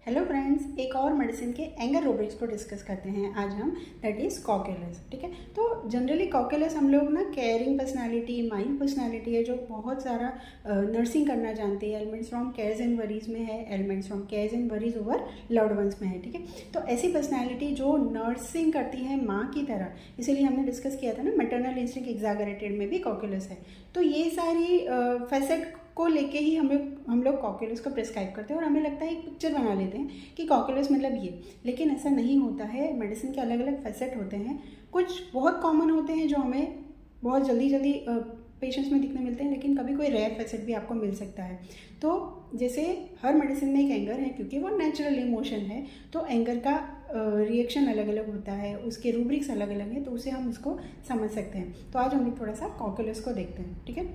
Hello friends, एक और medicine के एंगर रूब्रिक्स को डिस्कस करते हैं आज हम, दैट इज़ कॉकुलस। ठीक है, तो जनरली कॉकुलस हम लोग ना केयरिंग पर्सनालिटी, माइल्ड पर्सनालिटी है जो बहुत सारा नर्सिंग करना जानती है। Elements from cares and worries में है, elements from cares and worries over loved ones में है। ठीक है, तो ऐसी पर्सनालिटी जो नर्सिंग करती है माँ की तरह, इसीलिए हमने डिस्कस किया था ना मैटरनल इंस्टिंक्ट एग्जैगरेटेड में भी कॉकुलस है। तो ये सारी फैसेट को लेके ही हम लोग कॉकुलस को प्रिस्क्राइब करते हैं और हमें लगता है एक पिक्चर बना लेते हैं कि कॉकुलस मतलब ये, लेकिन ऐसा नहीं होता है। मेडिसिन के अलग अलग फैसेट होते हैं, कुछ बहुत कॉमन होते हैं जो हमें बहुत जल्दी पेशेंट्स में दिखने मिलते हैं, लेकिन कभी कोई रेयर फैसेट भी आपको मिल सकता है। तो जैसे हर मेडिसिन में एक एंगर है, क्योंकि वो नेचुरल इमोशन है, तो एंगर का रिएक्शन अलग अलग होता है, उसके रूब्रिक्स अलग अलग हैं, तो उसे हम उसको समझ सकते हैं। तो आज हम लोग थोड़ा सा कॉकुलस को देखते हैं। ठीक है,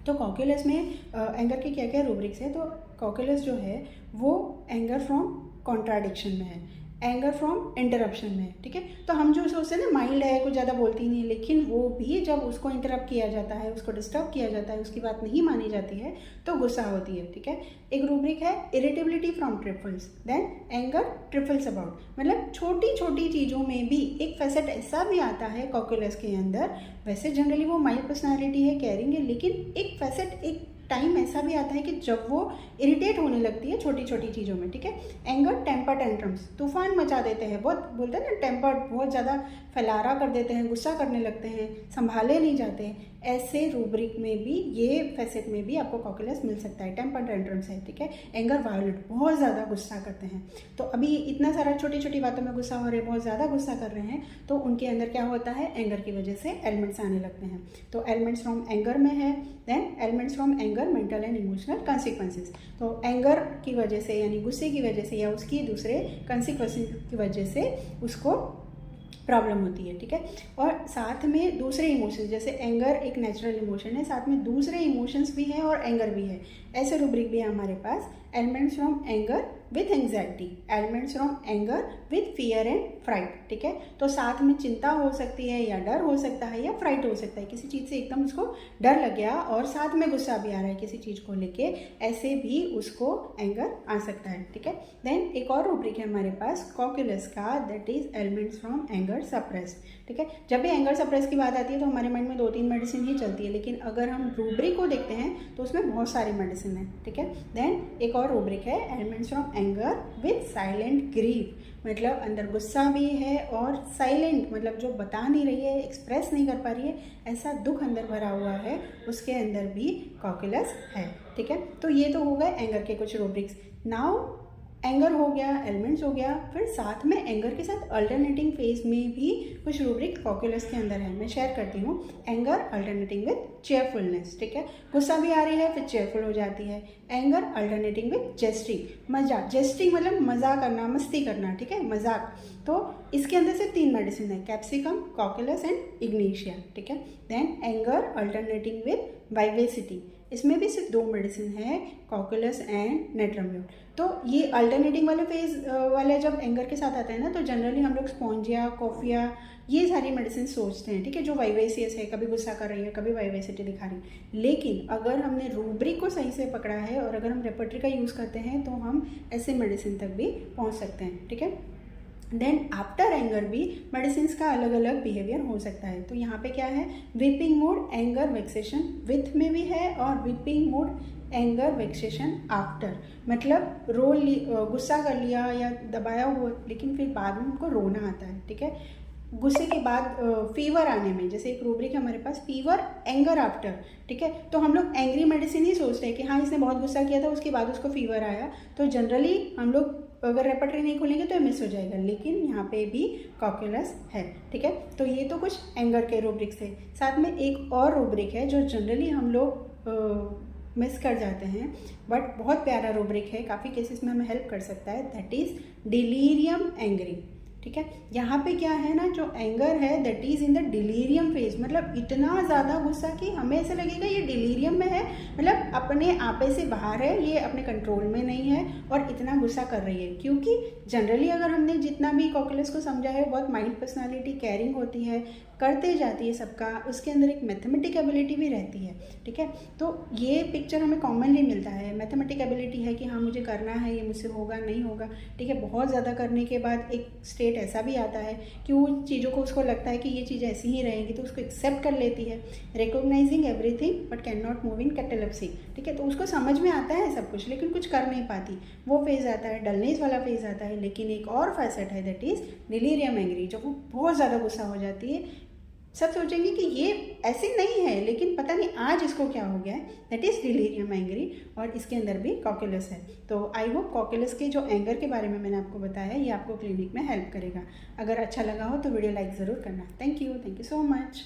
तो कॉकुलस में एंगर के क्या क्या रूब्रिक्स है। तो कॉकुलस जो है वो एंगर फ्रॉम कॉन्ट्राडिक्शन में है, एंगर फ्रॉम इंटरप्शन में है। ठीक है, तो हम जो सोचते हैं ना माइल्ड है, कुछ ज़्यादा बोलती नहीं, लेकिन वो भी जब उसको इंटरप्ट किया जाता है, उसको डिस्टर्ब किया जाता है, उसकी बात नहीं मानी जाती है, तो गुस्सा होती है। ठीक है, एक रूब्रिक है irritability from trifles, then anger trifles about, मतलब छोटी छोटी चीज़ों में भी एक फैसेट ऐसा भी आता है कॉकुलस के अंदर। वैसे जनरली वो माइल्ड पर्सनालिटी है, केयरिंग है, लेकिन एक फैसेट, एक टाइम ऐसा भी आता है कि जब वो इरिटेट होने लगती है छोटी छोटी चीज़ों में। ठीक है, एंगर टेम्पर टेंट्रम्स, तूफान मचा देते हैं, बहुत बोलते हैं ना टेम्पर, बहुत ज़्यादा फैलारा कर देते हैं, गुस्सा करने लगते हैं, संभाले नहीं जाते। ऐसे रूब्रिक में भी, ये फैसेट में भी आपको कॉकुलस मिल सकता है, टेम्पर टेंट्रम्स है। ठीक है, एंगर वायलेंट, बहुत ज़्यादा गुस्सा करते हैं। तो अभी इतना सारा छोटी छोटी बातों में गुस्सा हो रहे हैं, बहुत ज़्यादा गुस्सा कर रहे हैं, तो उनके अंदर क्या होता है, एंगर की वजह से एलिमेंट्स आने लगते हैं। तो एलिमेंट्स फ्रॉम एंगर में है, then elements from anger mental and emotional consequences. तो एंगर की वजह से, यानी गुस्से की वजह से, या उसकी दूसरे कंसिक्वेंसेस की वजह से उसको प्रॉब्लम होती है। ठीक है, और साथ में दूसरे इमोशंस, जैसे एंगर एक नेचुरल इमोशन है, साथ में दूसरे इमोशंस भी हैं और एंगर भी है। ऐसे रूब्रिक भी है हमारे पास, elements from anger with anxiety, elements from anger with fear and fright. ठीक है, तो साथ में चिंता हो सकती है, या डर हो सकता है, या फ्राइट हो सकता है, किसी चीज़ से एकदम उसको डर लग गया और साथ में गुस्सा भी आ रहा है किसी चीज़ को लेके, ऐसे भी उसको एंगर आ सकता है। ठीक है, देन एक और रूब्रिक है हमारे पास कॉकुलस का, that is elements from anger suppress. ठीक है, जब भी एंगर सप्रेस की बात आती है तो हमारे माइंड में 2-3 मेडिसिन ही चलती है, लेकिन अगर हम रूब्रिक को देखते हैं तो उसमें बहुत सारी मेडिसिन है। ठीक है, देन एक और रूब्रिक है elements from anger with silent grief, मतलब अंदर गुस्सा भी है और साइलेंट, मतलब जो बता नहीं रही है, एक्सप्रेस नहीं कर पा रही है, ऐसा दुख अंदर भरा हुआ है, उसके अंदर भी कॉकुलस है। ठीक है, तो ये तो हो गए एंगर के कुछ रूब्रिक्स। नाउ एंगर हो गया, एलिमेंट्स हो गया, फिर साथ में एंगर के साथ अल्टरनेटिंग फेज में भी कुछ रूब्रिक कॉकुलस के अंदर है, मैं शेयर करती हूँ। Anger alternating with cheerfulness. ठीक है, गुस्सा भी आ रही है, फिर चेयरफुल हो जाती है। एंगर अल्टरनेटिंग विथ जेस्टिंग, मजाक, जेस्टिंग मतलब मजाक करना, मस्ती करना। ठीक है, मजाक। तो इसके अंदर से 3 मेडिसिन है, कैप्सिकम, कॉकुलस एंड इग्नेशिया। ठीक है, देन एंगर अल्टरनेटिंग विथ वाइवेसिटी, इसमें भी सिर्फ 2 मेडिसिन है, कॉकुलस एंड नेट्रम्यूल। तो ये अल्टरनेटिंग वाले फेज वाले जब एंगर के साथ आते हैं ना, तो जनरली हम लोग स्पॉन्जिया, कॉफिया, ये सारी मेडिसिन सोचते हैं। ठीक है, जो वाइवेसियस है, कभी गुस्सा कर रही है, कभी वाइवेसिटी दिखा रही है, लेकिन अगर हमने रूब्रिक को सही से पकड़ा है और अगर हम रेपर्टरी का यूज़ करते हैं तो हम ऐसे मेडिसिन तक भी पहुँच सकते हैं। ठीक है, देन आफ्टर एंगर भी मेडिसिन का अलग अलग बिहेवियर हो सकता है। तो यहाँ पे क्या है, वीपिंग मूड, एंगर, वेक्सेशन विथ में भी है, और वीपिंग मूड, एंगर, वेक्सेशन आफ्टर, मतलब गुस्सा कर लिया या दबाया हुआ, लेकिन फिर बाद में उनको रोना आता है। ठीक है, गुस्से के बाद फीवर आने में, जैसे एक रूब्रिक है हमारे पास फीवर, एंगर आफ्टर। ठीक है, तो हम लोग एंग्री मेडिसिन ही सोचते हैं कि हाँ इसने बहुत गुस्सा किया था, उसके बाद उसको फीवर आया, तो जनरली हम लोग अगर रेपर्टरी नहीं खोलेंगे तो मिस हो जाएगा, लेकिन यहाँ पे भी कॉकुलस है। ठीक है, तो ये तो कुछ एंगर के रूब्रिक्स थे। साथ में एक और रूब्रिक है जो जनरली हम लोग मिस कर जाते हैं, बट बहुत प्यारा रूब्रिक है, काफ़ी केसेस में हमें हेल्प कर सकता है, दैट इज़ डिलीरियम एंग्री। ठीक है, यहाँ पे क्या है ना, जो एंगर है that is in the delirium phase, मतलब इतना ज़्यादा गुस्सा कि हमें ऐसा लगेगा ये डिलीरियम में है, मतलब अपने आपे से बाहर है, ये अपने कंट्रोल में नहीं है और इतना गुस्सा कर रही है। क्योंकि जनरली अगर हमने जितना भी कॉकुलस को समझा है, बहुत माइल्ड पर्सनालिटी, केयरिंग होती है, करते जाती है सबका, उसके अंदर एक मैथमेटिक एबिलिटी भी रहती है, ठीक है। तो ये पिक्चर हमें कॉमनली मिलता है, मैथमेटिक एबिलिटी है कि हाँ मुझे करना है, ये मुझसे होगा नहीं होगा, ठीक है। बहुत ज़्यादा करने के बाद एक स्टेट ऐसा भी आता है कि वो चीज़ों को उसको लगता है कि ये चीज़ ऐसी ही रहेगी, तो उसको एक्सेप्ट कर लेती है। Recognising everything but can not move in catalepsy, ठीक है। तो उसको समझ में आता है सब कुछ लेकिन कुछ कर नहीं पाती, वो फेज़ आता है, डलनेस वाला फेज़ आता है। लेकिन एक और फैसेट है दैट इज़ डिलीरियम एंग्री, जब वो बहुत ज़्यादा गुस्सा हो जाती है, सब सोचेंगे कि ये ऐसे नहीं है लेकिन पता नहीं आज इसको क्या हो गया है, दैट इज़ डिलीरियम एंग्री। और इसके अंदर भी कॉकुलस है। तो आई होप कॉकुलस के जो एंगर के बारे में मैंने आपको बताया ये आपको क्लिनिक में हेल्प करेगा। अगर अच्छा लगा हो तो वीडियो लाइक ज़रूर करना। Thank you so much.